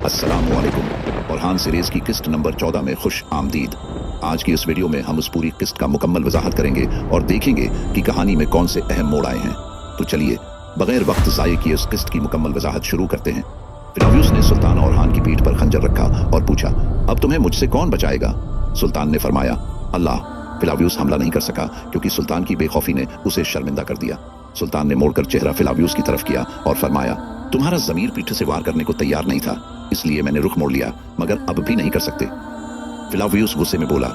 अस्सलामुअलैकुम। ओरहान सीरीज की किस्त नंबर 14 में खुश आमदीद। आज की इस वीडियो में हम उस पूरी किस्त का मुकम्मल वजाहत करेंगे और देखेंगे कि कहानी में कौन से अहम मोड़ आए हैं। तो चलिए बगैर वक्त ज़ाये किए उस किस्त की मुकम्मल वजाहत शुरू करते हैं। फिलाव्यूस ने सुल्तान ओरहान की पीठ पर खंजर रखा और पूछा, अब तुम्हें मुझसे कौन बचाएगा? सुल्तान ने फरमाया, अल्लाह। फिलाव्यूस हमला नहीं कर सका क्योंकि सुल्तान की बेखौफी ने उसे शर्मिंदा कर दिया। सुल्तान ने मोड़कर चेहरा फिलाव्यूस की तरफ किया और फरमाया, तुम्हारा ज़मीर पीठ से वार करने को तैयार नहीं था, इसलिए मैंने रुख मोड़ लिया, मगर अब भी नहीं कर सकते। फिलाव्यूस गुस्से में बोला,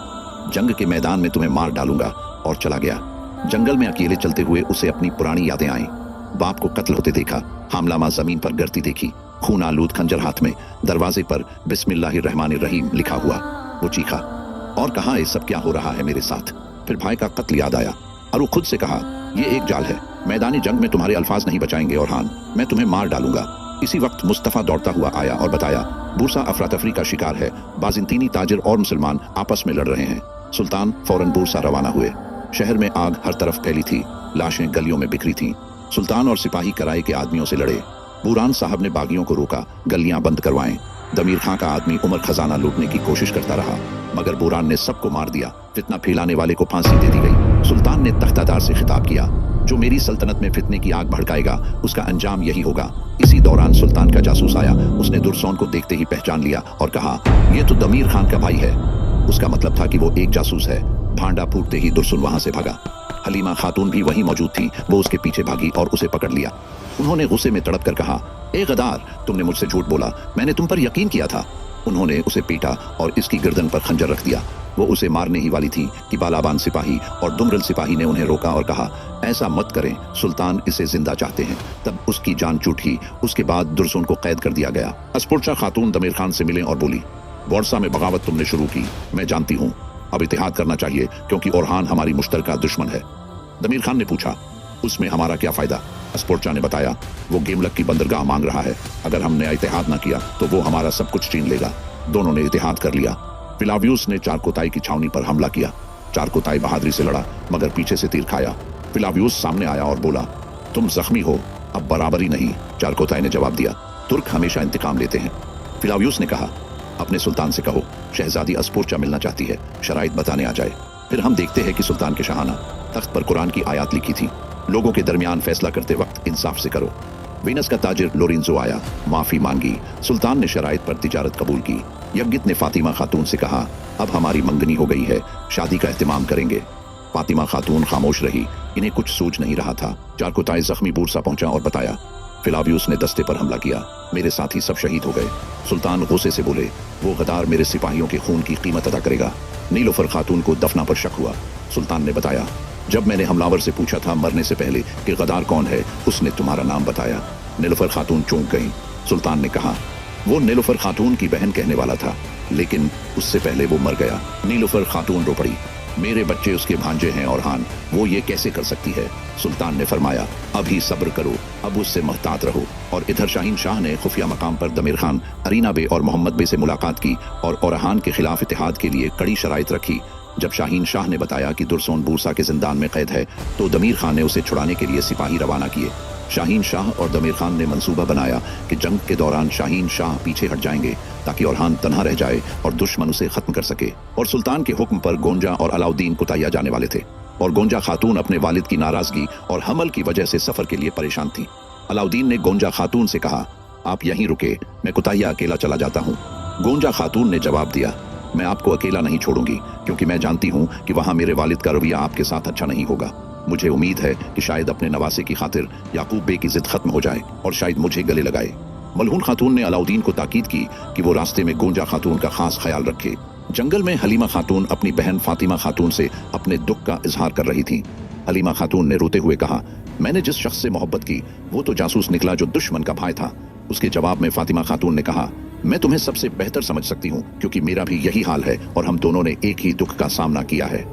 जंग के मैदान में तुम्हें मार डालूंगा, और चला गया। जंगल में अकेले चलते हुए उसे अपनी पुरानी यादें आईं। बाप को कत्ल होते देखा, हामलामा जमीन पर गिरती देखी, खून आलूद खंजर हाथ में, दरवाजे पर बिस्मिल्लाहिर्रहमानिर्रहीम लिखा हुआ। वो चीखा और कहा, ये सब क्या हो रहा है मेरे साथ? फिर भाई का कत्ल याद आया और वो खुद से कहा, ये एक जाल है, मैदानी जंग में तुम्हारे अल्फाज नहीं बचाएंगे ओरहान, मैं तुम्हें मार डालूंगा। इसी वक्त मुस्तफ़ा दौड़ता हुआ आया और बताया, बूरसा अफरा तफरी का शिकार है, बाजिंतीनी ताजिर और मुसलमान आपस में लड़ रहे हैं। सुल्तान फौरन बूरसा रवाना हुए। शहर में आग हर तरफ फैली थी, लाशें गलियों में बिखरी थीं। सुल्तान और सिपाही कराए के आदमियों से लड़े। बुरान साहब ने बागियों को रोका, गलियां बंद करवाएं। दमीर खां का आदमी उमर खजाना लूटने की कोशिश करता रहा, मगर बुरान ने सबको मार दिया। फितना फैलाने वाले को फांसी दे दी गई। सुल्तान ने तख्तादार से खिताब किया, जो मेरी सल्तनत में फितने की आग भड़काएगा उसका अंजाम यही होगा। इसी दौरान सुल्तान का जासूस आया, उसने दुर्सोन को देखते ही पहचान लिया और कहा, यह तो दमीर खान का भाई है। उसका मतलब था कि वो एक जासूस है। भांडा फूटते ही दुर्सुन वहां से भागा। हलीमा खातून भी वहीं मौजूद थी, वो उसके पीछे भागी और उसे पकड़ लिया। उन्होंने गुस्से में तड़प कर कहा, ए गदार, तुमने मुझसे झूठ बोला, मैंने तुम पर यकीन किया था। उन्होंने उसे पीटा और इसकी गर्दन पर खंजर रख दिया। वो उसे मारने ही वाली थी कि बालाबान सिपाही और दुमरल सिपाही ने उन्हें रोका और कहा, ऐसा मत करें, सुल्तान इसे जिंदा चाहते हैं। तब उसकी जान छूटी। उसके बाद दुर्सुन को कैद कर दिया गया। अस्पुरचा खातून दमीर खान से मिले और बोली, बोरसा में बगावत तुमने शुरू की, मैं जानती हूँ, अब इतिहाद करना चाहिए क्योंकि ओरहान हमारी मुश्तरका दुश्मन है। दमीर खान ने पूछा, उसमें हमारा क्या फायदा? अस्पोर्चा ने बताया, वो गेमलक की बंदरगाह मांग रहा है, अगर हमने इतिहाद ना किया तो वो हमारा सब कुछ छीन लेगा। दोनों ने इतिहाद कर लिया। फिलाव्यूस ने चारकोताई की छावनी पर हमला किया। चारकोताई बहादुरी से लड़ा, मगर पीछे से तीर खाया। फिलाव्यूस सामने आया और बोला, तुम जख्मी हो, अब बराबरी नहीं। चारकोताई ने जवाब दिया, तुर्क हमेशा इंतकाम लेते हैं। फिलाव्यूस ने कहा, अपने सुल्तान से कहो, शहजादी अस्पोर्चा मिलना चाहती है, शराइत बताने आ जाए, फिर हम देखते हैं कि सुल्तान के शाहाना तख्त पर कुरान की आयत लिखी थी, लोगों के दरमियान फैसला करते वक्त इंसाफ से करो। वीनस का ताजिर लोरेंजो आया, माफी मांगी। सुल्तान ने शराइत पर तिजारत कबूल की। यज्ञित ने फातिमा खातून से कहा, अब हमारी मंगनी हो गई है, शादी का एहतमाम करेंगे। फातिमा खातून खामोश रही, इन्हें कुछ सूझ नहीं रहा था। चारकोताई जख्मी बूरसा पहुंचा और बताया, फिलाव्यूस ने दस्ते पर हमला किया, मेरे साथी सब शहीद हो गए। सुल्तान गुस्से से बोले, वो गदार मेरे सिपाहियों के खून की कीमत अदा करेगा। नीलोफर खातून को दफना पर शक हुआ। सुल्तान ने बताया, जब मैंने हमलावर से पूछा था मरने से पहले कि गदार कौन है, उसने तुम्हारा नाम बताया। नीलोफर खातून चौंक गई। सुल्तान ने कहा, वो नीलोफर खातून की बहन कहने वाला था, लेकिन उससे पहले वो मर गया। नीलोफर खातून रो पड़ी, मेरे बच्चे उसके भांजे हैं ओरहान, वो ये कैसे कर सकती है? सुल्तान ने फरमाया, अभी सब्र करो, अब उससे महतात रहो। और इधर शाहीन शाह ने खुफिया मकाम पर दमीर खान, अरीना बे और मोहम्मद बे से मुलाकात की और ओरहान के खिलाफ इतिहाद के लिए कड़ी शराइत रखी। जब शाहीन शाह ने बताया कि दुर्सोन बूरसा के जिंदान में कैद है, तो दमीर खान ने उसे छुड़ाने के लिए सिपाही रवाना किए। शाहीन शाह और दमीर खान ने मंसूबा बनाया कि जंग के दौरान शाहीन शाह पीछे हट जाएंगे ताकि ओरहान तन्हा रह जाए और दुश्मन उसे खत्म कर सके। और सुल्तान के हुक्म पर गोंजा और अलाउद्दीन कुताया जाने वाले थे, और गोंजा खातून अपने वालिद की नाराजगी और हमल की वजह से सफर के लिए परेशान थी। अलाउद्दीन ने गोंजा खातून से कहा, आप यहीं रुके, मैं कुताया अकेला चला जाता हूँ। गोंजा खातून ने जवाब दिया, मैं आपको अकेला नहीं छोड़ूंगी, क्योंकि मैं जानती हूँ कि वहाँ मेरे वालिद का रवैया आपके साथ अच्छा नहीं होगा। मुझे उम्मीद है कि शायद अपने नवासे की खातिर याकूब बे की जिद खत्म हो जाए और शायद मुझे गले लगाए। मलहून खातून ने अलाउद्दीन को ताकीद की कि वो रास्ते में गोंजा खातून का खास ख्याल रखे। जंगल में हलीमा खातून अपनी बहन फातिमा खातून से अपने दुख का इजहार कर रही थी। हलीमा खातून ने रोते हुए कहा, मैंने जिस शख्स से मोहब्बत की वो तो जासूस निकला जो दुश्मन का भाई था। उसके जवाब में फातिमा खातून ने कहा, मैं तुम्हें सबसे बेहतर समझ सकती हूँ, क्योंकि मेरा भी यही हाल है और हम दोनों ने एक ही दुख का सामना किया है।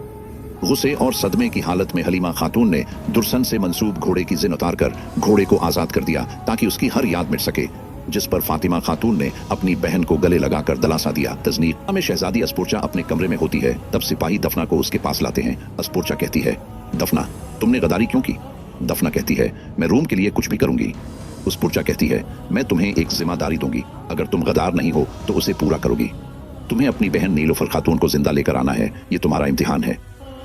गुस्से और सदमे की हालत में हलीमा खातून ने दुर्सन से मंसूब घोड़े की जिन उतारकर घोड़े को आजाद कर दिया ताकि उसकी हर याद मिट सके, जिस पर फातिमा खातून ने अपनी बहन को गले लगाकर दलासा दिया। तजनीक में शहजादी अस्पोर्चा अपने कमरे में होती है, तब सिपाही दफना को उसके पास लाते हैं। अस्पोर्चा कहती है, दफना, तुमने गदारी क्यों की? दफना कहती है, मैं रूम के लिए कुछ भी करूंगी। अस्पुर्चा कहती है, मैं तुम्हें एक जिम्मेदारी दूंगी, अगर तुम गद्दार नहीं हो तो उसे पूरा करोगी। तुम्हें अपनी बहन नीलोफर खातून को जिंदा लेकर आना है, ये तुम्हारा इम्तिहान है।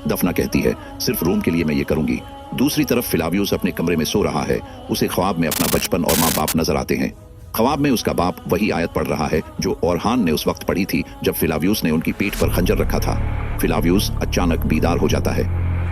दफना कहती है, सिर्फ रूम के लिए मैं ये करूंगी। दूसरी तरफ फिलावियोस अपने कमरे में सो रहा है। उसे ख्वाब में अपना बचपन और माँ बाप नजर आते हैं। ख्वाब में उसका बाप वही आयत पढ़ रहा है जो ओरहान ने उस वक्त पढ़ी थी जब फिलावियोस ने उनकी पीठ पर खंजर रखा था। फिलावियोस अचानक बीदार हो जाता है।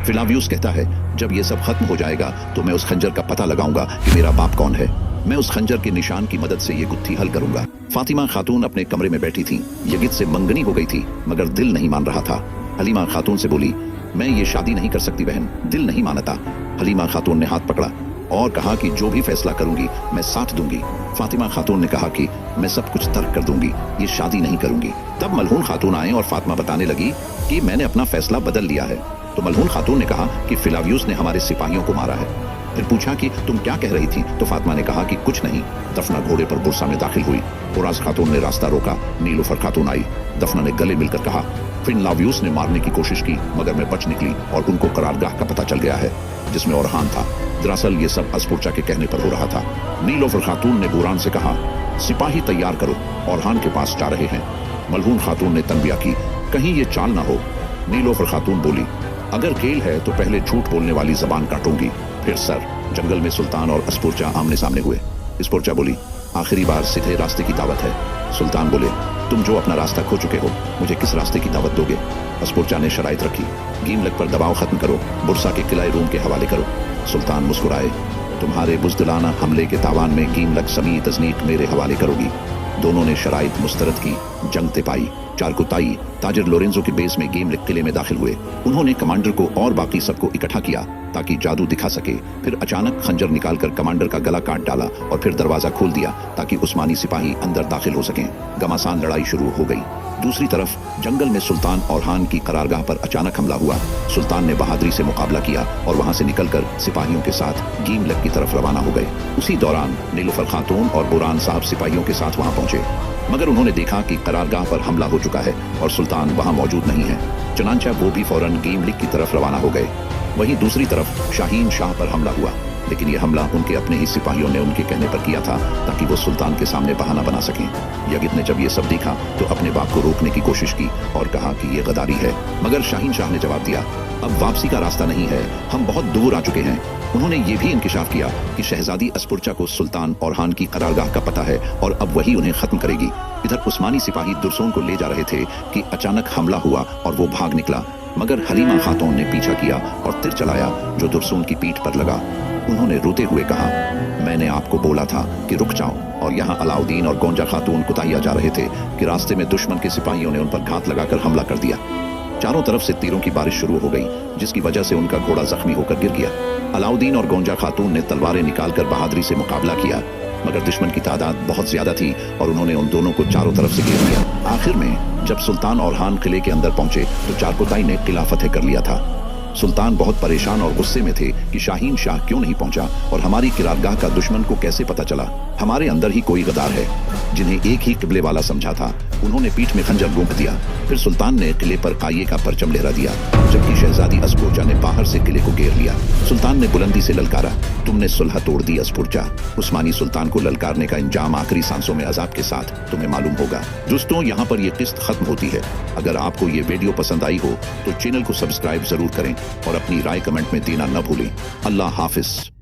फिलावियोस कहता है, जब ये सब खत्म हो जाएगा तो मैं उस खंजर का पता लगाऊंगा कि मेरा बाप कौन है। मैं उस खंजर के निशान की मदद से ये गुत्थी हल करूंगा। फातिमा खातून अपने कमरे में बैठी थी। यगित से मंगनी हो गई थी मगर दिल नहीं मान रहा था। हलीमा खातून से बोली, मैं ये शादी नहीं कर सकती बहन, दिल नहीं मानता। हलीमा खातून ने हाथ पकड़ा और कहा कि जो भी फैसला करूंगी मैं साथ दूंगी। फातिमा खातून ने कहा कि मैं सब कुछ तर्क कर दूंगी, ये शादी नहीं करूंगी। तब मलहून खातून आए और फातिमा बताने लगी कि मैंने अपना फैसला बदल लिया है। तो मलहून खातून ने कहा कि फिलावियोस ने हमारे सिपाहियों को मारा है। फिर पूछा कि तुम क्या कह रही थी, तो फातिमा ने कहा कि कुछ नहीं। दफना घोड़े पर बुरसा में दाखिल हुई। उराज खातून ने रास्ता रोका। नीलोफर खातून आई। दफना ने गले मिलकर कहा, फिलावियोस ने मारने की कोशिश की मगर मैं बच निकली और उनको करारगाह का पता चल गया है जिसमें ओरहान था। दरअसल ये सब अस्पुर्चा के कहने पर हो रहा था। नीलोफर खातून ने बुरान से कहा, सिपाही तैयार करो, ओरहान के पास जा रहे हैं। मलहून खातून ने तंबिया की, कहीं ये चाल ना हो। नीलोफर खातून बोली, अगर खेल है तो पहले झूठ बोलने वाली जबान काटूंगी फिर सर। जंगल में सुल्तान और अस्पुर्चा आमने सामने हुए। अस्पुर्चा बोली, आखिरी बार सीधे रास्ते की दावत है। सुल्तान बोले, तुम जो अपना रास्ता खो चुके हो, मुझे किस रास्ते की दावत दोगे? अस्पुर्चा ने शराइत रखी, गीमलक पर दबाव खत्म करो, बुरसा के किलाए रूम के हवाले करो। सुल्तान मुस्कुराए, तुम्हारे बुज़दिलाना हमले के तावान में गीमलक समी तजनीक मेरे हवाले करोगी। दोनों ने शराइत मुस्तरद की। जंग तिपाई चारकुताई ताजिर लोरेंजो के बेस में गीमलक किले में दाखिल हुए। उन्होंने कमांडर को और बाकी सबको इकट्ठा किया ताकि जादू दिखा सके। फिर अचानक खंजर निकालकर कमांडर का गला काट डाला और फिर दरवाजा खोल दिया ताकि उस्मानी सिपाही अंदर दाखिल हो सकें। घमासान लड़ाई शुरू हो गई। दूसरी तरफ जंगल में सुल्तान ओरहान की करारगाह पर अचानक हमला हुआ। सुल्तान ने बहादुरी से मुकाबला किया और वहां से निकलकर सिपाहियों के साथ गीमलक की तरफ रवाना हो गए। उसी दौरान नीलोफर खातून और बुरान साहब सिपाहियों के साथ वहां पहुंचे मगर उन्होंने देखा कि करारगाह पर हमला हो चुका है और सुल्तान वहां मौजूद नहीं है। चनांचा वो भी फौरन गीमलक की तरफ रवाना हो गए। वहीं दूसरी तरफ शाहीन शाह पर हमला हुआ लेकिन यह हमला उनके अपने ही सिपाहियों ने उनके कहने पर किया था ताकि वो सुल्तान के सामने बहाना बना सकें। यगित ने जब ये सब देखा तो अपने बाप को रोकने की कोशिश की और कहा कि ये गद्दारी है मगर शाहीन शाह ने जवाब दिया, अब वापसी का रास्ता नहीं है, हम बहुत दूर आ चुके हैं। उन्होंने ये भी इंकिशाफ किया कि शहजादी अस्पुर्चा को सुल्तान ओरहान की करारगाह का पता है और अब वही उन्हें खत्म करेगी। इधर उस्मानी सिपाही दुरसोन को ले जा रहे थे कि अचानक हमला हुआ और वो भाग निकला मगर हलीमा खातून ने पीछा किया और तीर चलाया जो दुरसोन की पीठ पर लगा। उन्होंने रोते हुए कहा, मैंने आपको बोला था कि रुक जाओ। और यहाँ अलाउद्दीन और गोंजा खातून कुताहिया जा रहे थे कि रास्ते में दुश्मन के सिपाहियों ने उन पर घात लगाकर हमला कर दिया। चारों तरफ से तीरों की बारिश शुरू हो गई जिसकी वजह से उनका घोड़ा जख्मी होकर गिर गया। अलाउद्दीन और गोंजा खातून ने तलवारें निकालकर बहादुरी से मुकाबला किया मगर दुश्मन की तादाद बहुत ज्यादा थी और उन्होंने उन दोनों को चारों तरफ से घेर लिया। आखिर में जब सुल्तान ओरहान किले के अंदर पहुंचे तो चारकोताई ने किला फतेह कर लिया था। सुल्तान बहुत परेशान और गुस्से में थे कि शाहीन शाह क्यों नहीं पहुंचा और हमारी किरारगाह का दुश्मन को कैसे पता चला। हमारे अंदर ही कोई गद्दार है जिन्हें एक ही किबले वाला समझा था। उन्होंने पीठ में खंजर घोंप दिया। फिर सुल्तान ने किले पर काये का परचम लहरा दिया जबकि शहजादी अस्पुर्चा ने बाहर से किले को घेर लिया। सुल्तान ने बुलंदी से ललकारा, तुमने सुलह तोड़ दी अस्पुर्चा। उस्मानी सुल्तान को ललकारने का इंजाम आखिरी सांसों में अजाब के साथ तुम्हें मालूम होगा। दोस्तों, यहाँ पर यह किस्त खत्म होती है। अगर आपको ये वीडियो पसंद आई हो तो चैनल को सब्सक्राइब जरूर करें और अपनी राय कमेंट में देना न भूलें। अल्लाह हाफिज।